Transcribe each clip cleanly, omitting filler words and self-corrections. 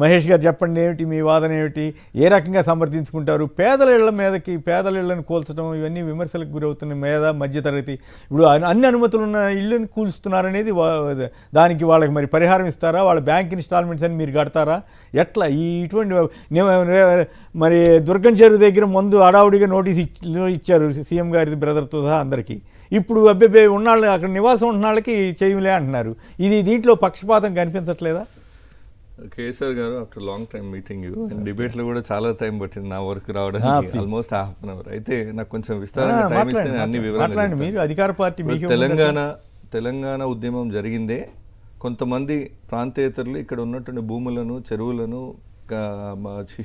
మహేష్ గారు చెప్పండి, ఏమిటి మీ వాదన ఏమిటి? ఏ రకంగా సమర్థించుకుంటారు? పేదల ఇళ్ల మీదకి పేదల ఇళ్లను కూల్చడం ఇవన్నీ విమర్శలకు గురవుతున్న మధ్యతరగతి ఇప్పుడు అన్ని అనుమతులు ఉన్న ఇళ్ళని కూల్స్తున్నారనేది దానికి వాళ్ళకి మరి పరిహారం ఇస్తారా? వాళ్ళ బ్యాంక్ ఇన్స్టాల్మెంట్స్ అని మీరు కడతారా? ఎట్లా ఇటువంటి మరి దుర్గం చెరువు దగ్గర ముందు అడావుడిగా నోటీస్ ఇచ్చారు సీఎం గారి బ్రదర్తో సహా అందరికీ. ఇప్పుడు అబ్బే ఉన్నాళ్ళు అక్కడ నివాసం ఉన్న వాళ్ళకి చేయలే అంటున్నారు. దీంట్లో పక్షపాతం కనిపించట్లేదా? కేసీఆర్ గారు ఆఫ్టర్ లాంగ్ టైం మీటింగ్ డిబేట్లో కూడా చాలా టైం పట్టింది నా వర్క్ రావడానికి, ఆల్మోస్ట్ హాఫ్ అన్ అవర్. అయితే నాకు కొంచెం విస్తారంగా టైం ఇస్తే అన్ని వివరాలు. మీరు అధికార పార్టీ తెలంగాణ ఉద్యమం జరిగిందే కొంతమంది ప్రాంతేతరులు ఇక్కడ ఉన్నటువంటి భూములను, చెరువులను,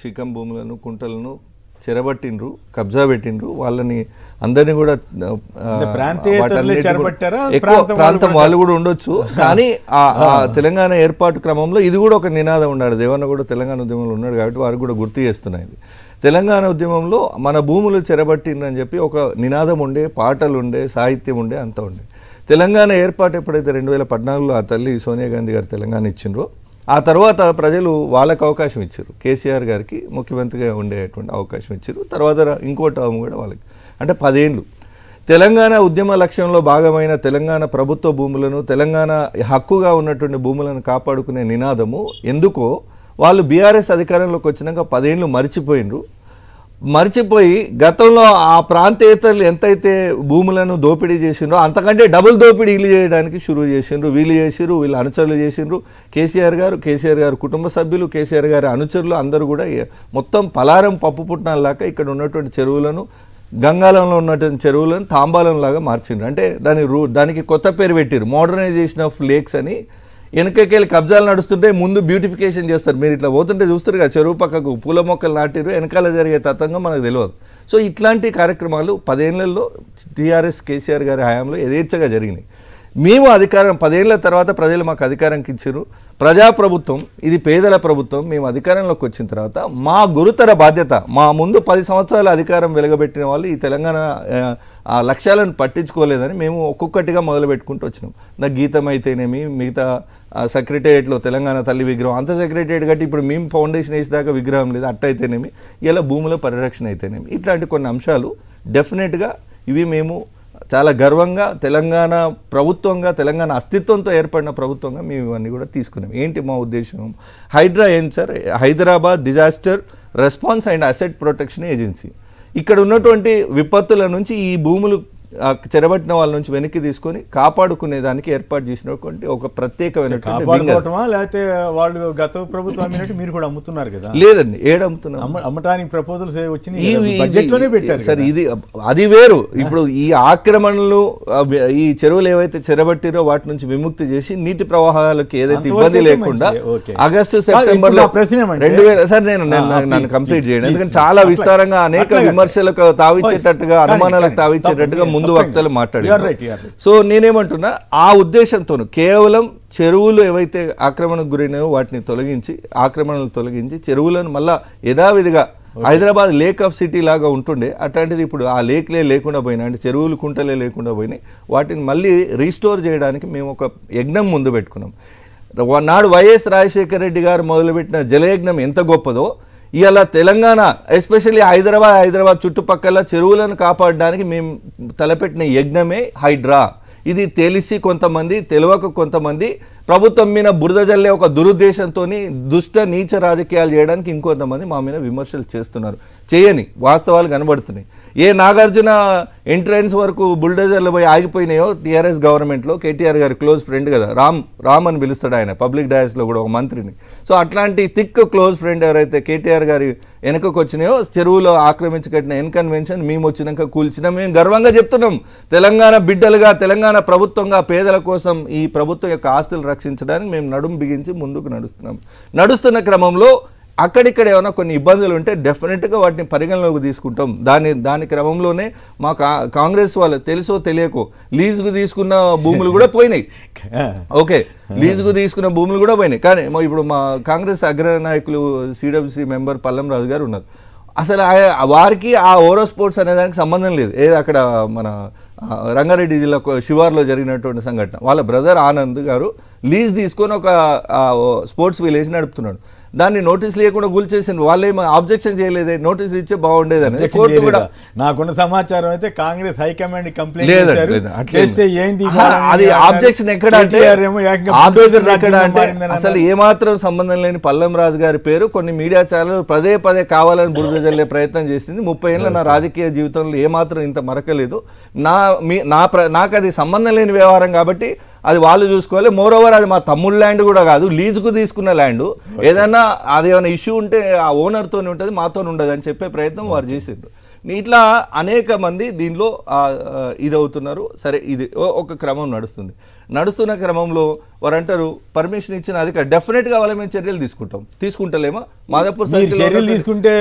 శిఖం భూములను, కుంటలను చెరబట్టిండ్రు, కబ్జా పెట్టిండ్రు. వాళ్ళని అందరినీ కూడా ప్రాంతం వాళ్ళు కూడా ఉండొచ్చు. కానీ ఆ తెలంగాణ ఏర్పాటు క్రమంలో ఇది కూడా ఒక నినాదం ఉన్నాడు. దేవన్న కూడా తెలంగాణ ఉద్యమంలో ఉన్నాడు కాబట్టి వారు కూడా గుర్తు చేస్తున్నాయి. తెలంగాణ ఉద్యమంలో మన భూములు చెరబట్టిండ్రని చెప్పి ఒక నినాదం ఉండే, పాటలు ఉండే, సాహిత్యం ఉండే, అంతా ఉండే. తెలంగాణ ఏర్పాటు ఎప్పుడైతే 2014లో ఆ తల్లి సోనియా గాంధీ గారు తెలంగాణ ఇచ్చిండ్రో ఆ తర్వాత ప్రజలు వాళ్ళకు అవకాశం ఇచ్చారు. కేసీఆర్ గారికి ముఖ్యమంత్రిగా ఉండేటువంటి అవకాశం ఇచ్చారు. తర్వాత ఇంకో టర్మ్ కూడా వాళ్ళకి, అంటే 10 ఏళ్ళు. తెలంగాణ ఉద్యమ లక్ష్యంలో భాగమైన తెలంగాణ ప్రభుత్వ భూములను, తెలంగాణ హక్కుగా ఉన్నటువంటి భూములను కాపాడుకునే నినాదము ఎందుకో వాళ్ళు బీఆర్ఎస్ అధికారంలోకి వచ్చినాక 10 ఏళ్ళు మర్చిపోయి గతంలో ఆ ప్రాంతేతరులు ఎంతైతే భూములను దోపిడీ చేసిండ్రో అంతకంటే డబుల్ దోపిడీ వీళ్ళు చేయడానికి షురూ చేసిండ్రు. వీళ్ళు చేసిర్రు, వీళ్ళు అనుచరులు చేసిండ్రు. కేసీఆర్ గారు కుటుంబ సభ్యులు, కేసీఆర్ గారి అనుచరులు అందరూ కూడా మొత్తం పలారం పప్పు పుట్టినలాగా ఇక్కడ ఉన్నటువంటి చెరువులను, గంగాలంలో ఉన్నటువంటి చెరువులను తాంబాలంలాగా మార్చిండ్రు. అంటే దానికి కొత్త పేరు పెట్టారు, మోడర్నైజేషన్ ఆఫ్ లేక్స్ అని. వెనకకెళ్ళి కబ్జాలు నడుస్తుంటే ముందు బ్యూటిఫికేషన్ చేస్తారు. మీరు ఇట్లా పోతుంటే చూస్తారు కదా, చెరువు పక్కకు పూల మొక్కలు నాటిరు, వెనకాల జరిగే తత్వంగా మనకు తెలియదు. సో ఇట్లాంటి కార్యక్రమాలు 10 ఏళ్లలో టీఆర్ఎస్ కేసీఆర్ గారి హయాంలో యథేచ్ఛగా జరిగినాయి. మేము అధికారం 10 ఏళ్ల తర్వాత ప్రజలు మాకు అధికారంకి ఇచ్చారు. ప్రజాప్రభుత్వం, ఇది పేదల ప్రభుత్వం. మేము అధికారంలోకి వచ్చిన తర్వాత మా గురుతర బాధ్యత, మా ముందు 10 సంవత్సరాల అధికారం వెలగబెట్టిన వాళ్ళు ఈ తెలంగాణ ఆ లక్ష్యాలను పట్టించుకోలేదని మేము ఒక్కొక్కటిగా మొదలుపెట్టుకుంటూ వచ్చినాం. నా గీతం అయితేనేమి, మిగతా సెక్రటేరియట్లో తెలంగాణ తల్లి విగ్రహం, అంత సెక్రటేరియట్ కట్టి ఇప్పుడు మేము ఫౌండేషన్ వేసేదాకా విగ్రహం లేదు, అట్ట అయితేనేమి, ఇలా భూముల పరిరక్షణ అయితేనేమి, ఇట్లాంటి కొన్ని అంశాలు డెఫినెట్గా ఇవి మేము చాలా గర్వంగా తెలంగాణ ప్రభుత్వంగా, తెలంగాణ అస్తిత్వంతో ఏర్పడిన ప్రభుత్వంగా మేము ఇవన్నీ కూడా తీసుకున్నాం. ఏంటి మా ఉద్దేశం? హైడ్రా ఏంటి sir? Hyderabad disaster response and asset protection agency. ఇక్కడ ఉన్నటువంటి విపత్తుల నుంచి ఈ భూములు చెరబట్టిన వాళ్ళ నుంచి వెనక్కి తీసుకొని కాపాడుకునే దానికి ఏర్పాటు చేసినటువంటి ఒక ప్రత్యేకమైనటువంటి, లేకపోతే వాళ్ళు గత ప్రభుత్వం మీరు కూడా అమ్ముతున్నారు కదా? లేదండి, ఏడమ్ముతున్నాం, అమ్మటానికి ప్రపోజల్స్ వచ్చినాయి పెట్టారు సార్. ఇది అది వేరు. ఇప్పుడు ఈ ఆక్రమణలు, ఈ చెరువులు ఏవైతే చెరబట్టిరో వాటి నుంచి విముక్తి చేసి నీటి ప్రవాహాలకు ఏదైతే ఇబ్బంది లేకుండా ఆగస్టు సెప్టెంబర్లో 2000 సార్ నన్ను కంప్లీట్ చేయండి, ఎందుకంటే చాలా విస్తారంగా అనేక విమర్శలకు తావిచ్చేటట్టుగా, అనుమానాలకు తావిచ్చేటట్టుగా ముందు వక్తలు మాట్లాడారు. సో నేనేమంటున్నా, ఆ ఉద్దేశంతో కేవలం చెరువులు ఏవైతే ఆక్రమణకు గురైనాయో వాటిని ఆక్రమణలు తొలగించి చెరువులను మళ్ళా యథావిధిగా హైదరాబాద్ లేక్ ఆఫ్ సిటీ లాగా ఉంటుండే, అట్లాంటిది ఇప్పుడు ఆ లేక్లే లేకుండా పోయినాయి, అంటే చెరువులు కుంటలే లేకుండా పోయినాయి. వాటిని మళ్ళీ రీస్టోర్ చేయడానికి మేము ఒక యజ్ఞం ముందు పెట్టుకున్నాం. నాడు వైఎస్ రాజశేఖర రెడ్డి గారు మొదలుపెట్టిన జలయజ్ఞం ఎంత గొప్పదో, ఇవాళ తెలంగాణ ఎస్పెషల్లీ హైదరాబాద్ చుట్టుపక్కల చెరువులను కాపాడడానికి మేము తలపెట్టిన యజ్ఞమే హైడ్రా. ఇది తెలిసి కొంతమంది, తెలియక కొంతమంది ప్రభుత్వం మీద బురద జల్లే ఒక దురుద్దేశంతో దుష్ట నీచ రాజకీయాలు చేయడానికి ఇంకొంతమంది మా మీద విమర్శలు చేస్తున్నారు. చేయని వాస్తవాలు కనబడుతున్నాయి. ఏ నాగార్జున ఎంట్రన్స్ వరకు బుల్డోజర్లు పోయి ఆగిపోయినాయో టీఆర్ఎస్ గవర్నమెంట్లో, కేటీఆర్ గారి క్లోజ్ ఫ్రెండ్ కదా, రామ్ అని పిలుస్తాడు ఆయన పబ్లిక్ డయాస్లో కూడా ఒక మంత్రిని. సో అట్లాంటి థిక్ క్లోజ్ ఫ్రెండ్ ఎవరైతే కేటీఆర్ గారి వెనకకు వచ్చినాయో, చెరువులో ఆక్రమించి కట్టిన ఎన్కన్వెన్షన్ మేము వచ్చినాక కూల్చినాం. మేము గర్వంగా చెప్తున్నాం, తెలంగాణ బిడ్డలుగా, తెలంగాణ ప్రభుత్వంగా పేదల కోసం ఈ ప్రభుత్వం యొక్క ఆస్తులు రక్షించడానికి మేము నడుం బిగించి ముందుకు నడుస్తున్న క్రమంలో అక్కడిక్కడ ఏమైనా కొన్ని ఇబ్బందులు ఉంటే డెఫినెట్గా వాటిని పరిగణలోకి తీసుకుంటాం. దాని క్రమంలోనే మా కాంగ్రెస్ వాళ్ళు తెలుసో తెలియకో లీజుకు తీసుకున్న భూములు కూడా పోయినాయి. ఓకే, లీజుకు తీసుకున్న భూములు కూడా పోయినాయి. కానీ ఇప్పుడు మా కాంగ్రెస్ అగ్రనాయకులు సిడబ్ల్యూసీ మెంబర్ పల్లం రాజు గారు ఉన్నారు. అసలు వారికి ఆ ఓరో స్పోర్ట్స్ అనే దానికి సంబంధం లేదు. అక్కడ మన రంగారెడ్డి జిల్లా శివార్లో జరిగినటువంటి సంఘటన, వాళ్ళ బ్రదర్ ఆనంద్ గారు లీజ్ తీసుకొని ఒక స్పోర్ట్స్ విలేజ్ నడుపుతున్నాడు. దాన్ని నోటీసులు ఇవ్వకుండా కూల్చేసింది. వాళ్ళేమో ఆబ్జెక్షన్ చేయలేదే, నోటీసులు ఇచ్చే బాగుండేదని కోర్టు కూడా. నాకున్న సమాచారం అయితే కాంగ్రెస్ హైకమాండ్ కంప్లైంట్ అది ఆబ్జెక్షన్ ఎక్కడ అంటే అసలు ఏమాత్రం సంబంధం లేని పల్లం రాజు గారి పేరు కొన్ని మీడియా ఛానల్ పదే పదే కావాలని బురద జల్లే ప్రయత్నం చేసింది. 30 ఏళ్ళ నా రాజకీయ జీవితంలో ఏమాత్రం ఇంత మరకలేదు. నాకు అది సంబంధం లేని వ్యవహారం కాబట్టి అది వాళ్ళు చూసుకోవాలి. మోరోవర్ అది మా తమ్ముళ్ళ ల్యాండ్ కూడా కాదు, లీజుకు తీసుకున్న ల్యాండ్. ఏదైనా అదేమైనా ఇష్యూ ఉంటే ఆ ఓనర్తోనే ఉంటుంది, మాతో ఉండదు అని చెప్పే ప్రయత్నం వారు చేసిండ్రు. ఇట్లా అనేక మంది దీనిలో ఇదవుతున్నారు. సరే, ఇది ఒక క్రమం నడుస్తున్న క్రమంలో వారు అంటారు పర్మిషన్ ఇచ్చిన అధికారి డెఫినెట్గా వాళ్ళ మేము చర్యలు తీసుకుంటలేమా? మాదాపూర్ చర్యలు తీసుకుంటే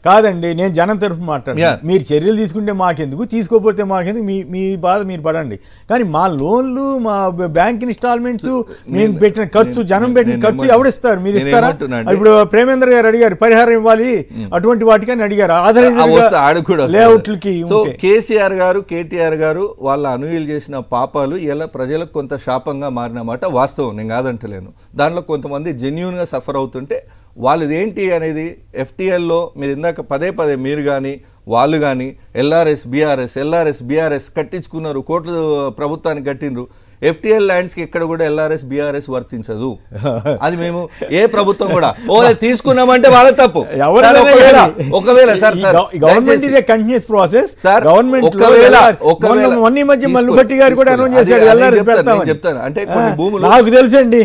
కాదండి, నేను జనం తరఫు మాట్లాడాను. మీరు చర్యలు తీసుకుంటే మాకెందుకు, తీసుకోకపోతే మాకెందుకు, మీ బాధ మీరు పడండి. కానీ మా లోన్లు, మా బ్యాంక్ ఇన్స్టాల్మెంట్స్, మేము పెట్టిన ఖర్చు, జనం పెట్టిన ఖర్చు ఎవడిస్తారు? మీరు ఇస్తారా? ఇప్పుడు ప్రేమేంద్ర గారు అడిగారు పరిహారం ఇవ్వాలి అటువంటి వాటికని అడిగారు. లేఅవుట్లకి కేసీఆర్ గారు, కేటీఆర్ గారు వాళ్ళ అనుయులు చేసిన పాపాలు ఇలా ప్రజలకు కొంత శాపంగా మారినమాట వాస్తవం, నేను కాదంటలేను. దాంట్లో కొంతమంది జెన్యూన్గా సఫర్ అవుతుంటే వాళ్ళది ఏంటి అనేది ఎఫ్టీఎల్లో మీరు ఇందాక పదే మీరు కానీ వాళ్ళు కానీ ఎల్ఆర్ఎస్ బీఆర్ఎస్ కట్టించుకున్నారు, కోట్లు ప్రభుత్వానికి కట్టినరు. ఎఫ్టీఎల్ ల్యాండ్స్కి ఎక్కడ కూడా ఎల్ఆర్ఎస్ బీఆర్ఎస్ వర్తించదు. అది మేము ఏ ప్రభుత్వం కూడా తీసుకున్నామంటే వాళ్ళ తప్పు. ఒకవేళ సార్ చెప్తాను అంటే కొన్ని భూములు నాకు తెలుసండి,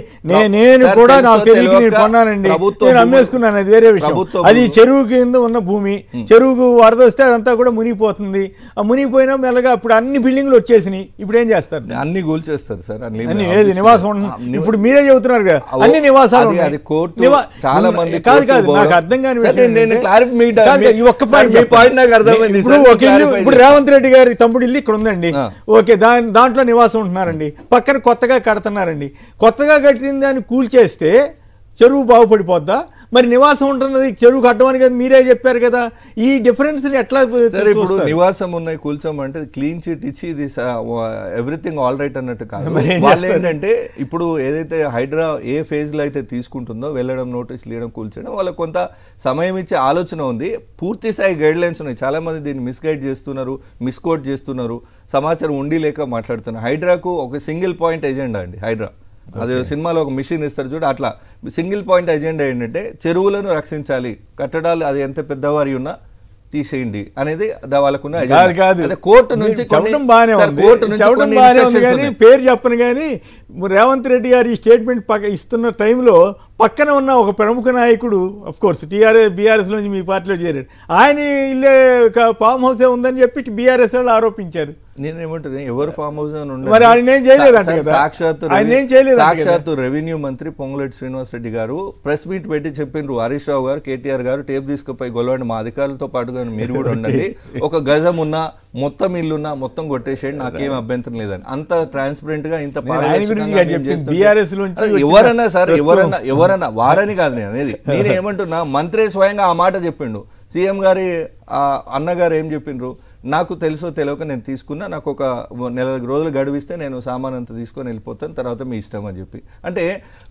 నేను కూడా నాకు తెలియదు కొన్నానండి, నేను అమ్మేసుకున్నాను, అది వేరే విషయం. అది చెరువు కింద ఉన్న భూమి, చెరువుకు వరద వస్తే అదంతా కూడా మునిగిపోతుంది. ఆ మునిగిపోయినా మెల్లగా ఇప్పుడు అన్ని బిల్డింగ్లు వచ్చేసినాయి. ఇప్పుడు ఏం చేస్తారు? అన్ని కూల్చేస్తారు సార్. నివాసం ఇప్పుడు మీరే చెబుతున్నారు కదా, అన్ని నివాసాలు చాలా మంది కాదు నాకు అర్థం కాని ఇప్పుడు రేవంత్ రెడ్డి గారి తమ్ముడు ఇల్లు ఇక్కడ ఉందండి, ఓకే, దాంట్లో నివాసం ఉంటున్నారండి. పక్కన కొత్తగా కడుతున్నారండి. కొత్తగా కట్టిన దాన్ని కూల్చేస్తే చెరువు బాగుపడిపోద్దా? మరి నివాసం ఉంటున్నది చెరువు కట్టమని కదా మీరే చెప్పారు కదా. ఈ డిఫరెన్స్ ఎట్లా? ఇప్పుడు నివాసం ఉన్నాయి కూల్చోమంటే క్లీన్ చిట్ ఇచ్చి ఇది ఎవ్రీథింగ్ ఆల్ రైట్ అన్నట్టు కాదు. వాళ్ళు ఏంటంటే ఇప్పుడు ఏదైతే హైడ్రా ఏ ఫేజ్ లో అయితే తీసుకుంటుందో వెళ్ళడం, నోటీసులు ఇవ్వడం, కూల్చడం, వాళ్ళకి కొంత సమయం ఇచ్చే ఆలోచన ఉంది. పూర్తి స్థాయి గైడ్ లైన్స్ ఉన్నాయి. చాలా మంది దీన్ని మిస్గైడ్ చేస్తున్నారు, మిస్కోట్ చేస్తున్నారు, సమాచారం ఉండి లేక మాట్లాడుతున్నారు. హైడ్రాకు ఒక సింగిల్ పాయింట్ ఎజెండా అండి. హైడ్రా అది సినిమాలో ఒక మిషన్ ఇస్తారు చూడు, అట్లా సింగిల్ పాయింట్ ఎజెండా ఏంటంటే చెరువులను రక్షించాలి, కట్టడాలు అది ఎంత పెద్దవారి ఉన్నా తీసేయండి అనేది వాళ్ళకున్న కోర్టు నుంచి పేరు చెప్పను. కానీ రేవంత్ రెడ్డి గారు ఈ స్టేట్మెంట్ ఇస్తున్న టైంలో పక్కన ఉన్న ఒక ప్రముఖ నాయకుడు, అఫ్ కోర్స్ బీఆర్ఎస్ నుంచి మీ పార్టీలో చేరాడు, ఆయన ఇల్లే ఫామ్ హౌసే ఉందని చెప్పి బీఆర్ఎస్ వాళ్ళు ఆరోపించారు. నేనేమంటున్నా, ఎవరు ఫామ్ హౌస్ సాక్షాత్తు రెవెన్యూ మంత్రి పొంగులేటి శ్రీనివాస్ రెడ్డి గారు ప్రెస్ మీట్ పెట్టి చెప్పిండ్రు, హరీష్ రావు గారు, కేటీఆర్ గారు టేప్ తీసుకుపోయి గొలవండి, మా అధికారులతో పాటుగా మీరు కూడా ఉండండి, ఒక గజం ఉన్నా మొత్తం ఇల్లున్నా మొత్తం కొట్టేసేయండి, నాకేం అభ్యంతరం లేదని. అంత ట్రాన్స్పరెంట్ గా ఇంత ఎవరన్నా సార్, ఎవరన్నా వారని కాదు నేను అనేది. నేనేమంటున్నా, మంత్రి స్వయంగా ఆ మాట చెప్పిండు. సీఎం గారి అన్నగారు ఏం చెప్పిండ్రు, నాకు తెలుసో తెలియక నేను తీసుకున్నా, నాకు ఒక 4 రోజులు గడువిస్తే నేను సామాన్ అంతా తీసుకొని వెళ్ళిపోతాను, తర్వాత మీ ఇష్టం అని చెప్పి. అంటే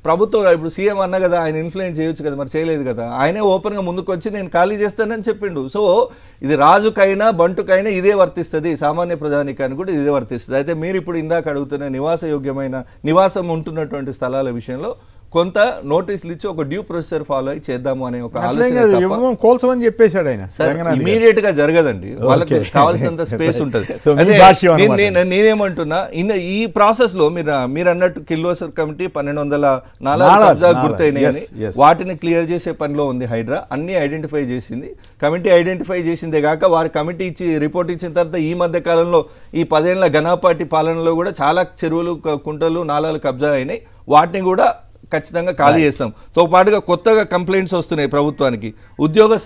ప్రభుత్వం ఇప్పుడు సీఎం అన్న కదా, ఆయన ఇన్ఫ్లుయెన్స్ చేయొచ్చు కదా, మరి చేయలేదు కదా. ఆయనే ఓపెన్గా ముందుకు వచ్చి నేను ఖాళీ చేస్తానని చెప్పిండు. సో ఇది రాజుకైనా బంటుకైనా ఇదే వర్తిస్తుంది, సామాన్య ప్రజానికానికి కూడా ఇదే వర్తిస్తుంది. అయితే మీరు ఇప్పుడు ఇందాక అడుగుతున్న నివాసయోగ్యమైన నివాసం ఉంటున్నటువంటి స్థలాల విషయంలో కొంత నోటీసులు ఇచ్చి ఒక డ్యూ ప్రొసీజర్ ఫాలో అయి చేద్దాము అనే ఒక ఆలోచన కోల్చమని చెప్పేశాడు ఆయన. ఇమీడియట్ గా జరగదండి, వాళ్ళకి కావాల్సినంత స్పేస్ ఉంటుంది. నేనేమంటున్నా, ఈ ప్రాసెస్ లో మీరు అన్నట్టు కిర్లోస్కర్ కమిటీ 1204 గుర్తయినాయని వాటిని క్లియర్ చేసే పనిలో ఉంది హైడ్రా. అన్ని ఐడెంటిఫై చేసింది కమిటీ. ఐడెంటిఫై చేసిందే కాక వారి కమిటీ ఇచ్చి రిపోర్ట్ ఇచ్చిన తర్వాత ఈ మధ్య కాలంలో ఈ 10 ఏళ్ల ఘనాపాటి పాలనలో కూడా చాలా చెరువులు, కుంటలు, నాలాలు కబ్జా అయినాయి. వాటిని కూడా ఖచ్చితంగా ఖాళీ చేస్తాం. తో పాటుగా కొత్తగా కంప్లైంట్స్ వస్తున్నాయి ప్రభుత్వానికి. ఉద్యోగ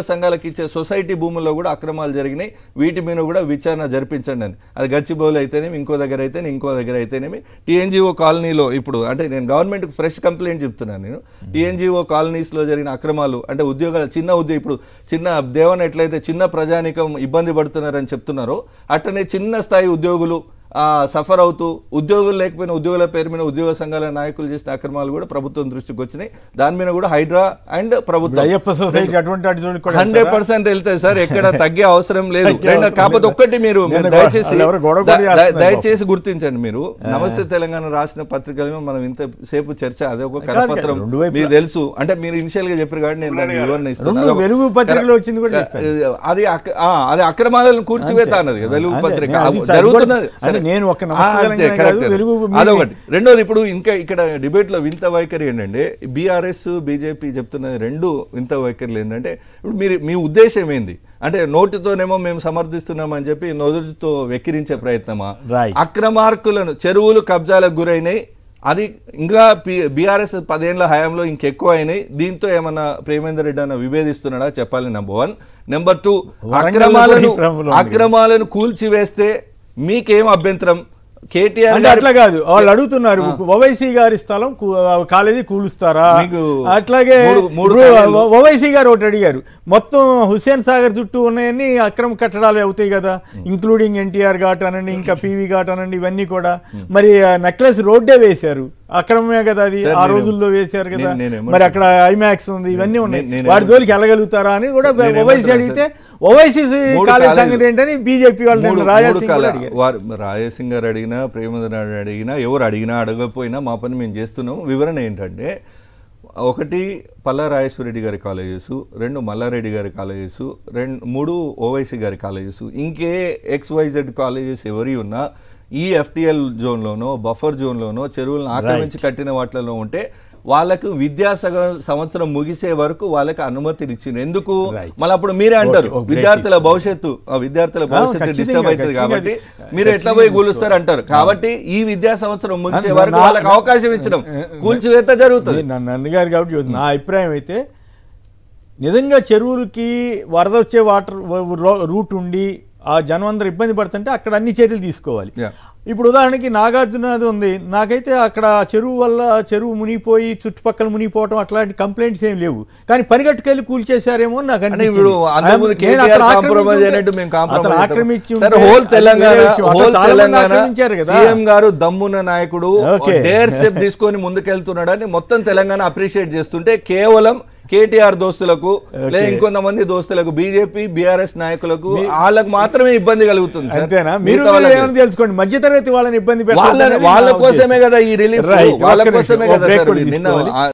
సంఘాలకు ఇచ్చే సొసైటీ భూముల్లో కూడా అక్రమాలు జరిగినాయి, వీటి మీద కూడా విచారణ జరిపించండి అని. అది గచ్చిబౌలి అయితేనేమి, ఇంకో దగ్గర అయితేనేమి టీఎన్జిఓ కాలనీలో ఇప్పుడు అంటే నేను గవర్నమెంట్కి ఫ్రెష్ కంప్లైంట్ చెప్తున్నాను. నేను టీఎన్జిఓ కాలనీస్లో జరిగిన అక్రమాలు అంటే ఉద్యోగాలు, ఇప్పుడు చిన్న దేవన్ ఎట్లయితే చిన్న ప్రజానికం ఇబ్బంది పడుతున్నారని చెప్తున్నారో అట్లనే చిన్న స్థాయి ఉద్యోగులు సఫర్ అవుతూ ఉద్యోగులు లేకపోయినా ఉద్యోగుల పేరు మీద ఉద్యోగ సంఘాల నాయకులు చేసిన అక్రమాలు కూడా ప్రభుత్వం దృష్టికి వచ్చినాయి. దాని మీద కూడా హైడ్రా అండ్ ప్రభుత్వం 100% వెళ్తాయి సార్, ఎక్కడ తగ్గే అవసరం లేదు. కాకపోతే ఒక్కటి మీరు దయచేసి గుర్తించండి, మీరు నమస్తే తెలంగాణ రాసిన పత్రికలు మనం ఇంతసేపు చర్చ అదే ఒక కరపత్రం మీకు తెలుసు అంటే మీరు ఇనిషియల్ గా చెప్పారు కాబట్టి నేను దాని వివరణ ఇస్తున్నాను. అది అక్రమాలను కూర్చివేత అన్నది వెలుగు పత్రిక జరుగుతున్నది. అదొకటి. రెండోది, ఇప్పుడు ఇంకా ఇక్కడ డిబేట్ లో వింత వైఖరి ఏంటంటే బీఆర్ఎస్ బీజేపీ చెప్తున్నది రెండు వింత వైఖరులు ఏంటంటే, ఇప్పుడు మీ ఉద్దేశం ఏంది అంటే నోటితోనేమో మేము సమర్థిస్తున్నామని చెప్పి నోటితో వెక్కిరించే ప్రయత్నమా, అక్రమార్కులను చెరువులు కబ్జాలకు గురైనాయి అది ఇంకా బీఆర్ఎస్ 10 ఏళ్ల హయాంలో ఇంకెక్కువ అయినాయి, దీంతో ఏమన్నా ప్రేమేందర్ రెడ్డి అన్న విభేదిస్తున్నాడా చెప్పాలి. నెంబర్ 1. నెంబర్ 2, అక్రమాలను కూల్చివేస్తే మీకేం అభ్యంతరం? కేటీఆర్ అట్లా కాదు, వాళ్ళు అడుగుతున్నారు ఓవైసీ గారి స్థలం కాలేజీ కూలుస్తారా, అట్లాగే ఓవైసీ గారు ఒకటి అడిగారు, మొత్తం హుస్సేన్ సాగర్ చుట్టూ ఉన్నాయని అక్రమ కట్టడాలు అవుతాయి కదా, ఇంక్లూడింగ్ ఎన్టీఆర్ ఘాట్ అనండి ఇంకా పివి ఘాట్ అనండి ఇవన్నీ కూడా, మరి నెక్లెస్ రోడ్డే వేశారు అక్రమమే కదా, అది ఆ రోజుల్లో వేశారు కదా, మరి అక్కడ ఐమాక్స్ ఉంది ఇవన్నీ ఉన్నాయి, వాటి జోలికి వెళ్ళగలుగుతారా అని కూడా ఓవైసీ అడిగితే ఓవైసీ కాలేజ్ సంగతి ఏంటని బీజేపీ వాళ్ళు రాజసింగ్ గారు అడిగినా ప్రేమేందర్ అడిగినా ఎవరు అడిగినా అడగకపోయినా మా పని మేము చేస్తున్నాం. వివరణ ఏంటంటే 1 పల్లా రాజేశ్వరరెడ్డి గారి కాలేజెస్, 2 మల్లారెడ్డి గారి కాలేజెస్, 3 ఓవైసీ గారి కాలేజెస్, ఇంకే XYZ కాలేజెస్ ఎవరి ఉన్నా ఈ FTL జోన్లోనో బఫర్ జోన్లోనో చెరువులను ఆక్రమించి కట్టిన వాటిలో ఉంటే వాళ్ళకు విద్యా సంవత్సరం ముగిసే వరకు వాళ్ళకి అనుమతిని ఇచ్చింది. ఎందుకు? మళ్ళీ అప్పుడు మీరే అంటారు విద్యార్థుల భవిష్యత్తు డిస్టర్బ్ అవుతుంది కాబట్టి మీరు ఎట్లా పోయి కూలుస్తారు అంటారు. కాబట్టి ఈ విద్యా సంవత్సరం ముగిసే వరకు వాళ్ళకి అవకాశం ఇచ్చడం కూల్చివేత జరుగుతుంది. నన్నగారు కాబట్టి నా అభిప్రాయం అయితే నిజంగా చెరువులకి వరద వచ్చే వాటర్ రూట్ ఉండి ఆ జనం అందరూ ఇబ్బంది పడుతుంటే అక్కడ అన్ని చర్యలు తీసుకోవాలి. ఇప్పుడు ఉదాహరణకి నాగార్జునది ఉంది, నాకైతే అక్కడ చెరువు వల్ల చెరువు మునిగిపోయి చుట్టుపక్కల మునిగిపోవటం అట్లాంటి కంప్లైంట్స్ ఏం లేవు, కానీ పరిగెట్టుకెళ్ళి కూల్చేశారేమో నాకు గారు దమ్మున నాయకుడు డేర్ స్టెప్ తీసుకొని ముందుకెళ్తున్నాడని మొత్తం తెలంగాణ అప్రిషియేట్ చేస్తుంటే కేవలం కేటీఆర్ దోస్తులకు లేదా ఇంకొంతమంది దోస్తులకు బీజేపీ బీఆర్ఎస్ నాయకులకు వాళ్ళకు మాత్రమే ఇబ్బంది కలుగుతుంది. తెలుసుకోండి, మధ్యతరగతి వాళ్ళని ఇబ్బంది వాళ్ళ కోసమే కదా ఈ రిలీఫ్, వాళ్ళ కోసమే కదా.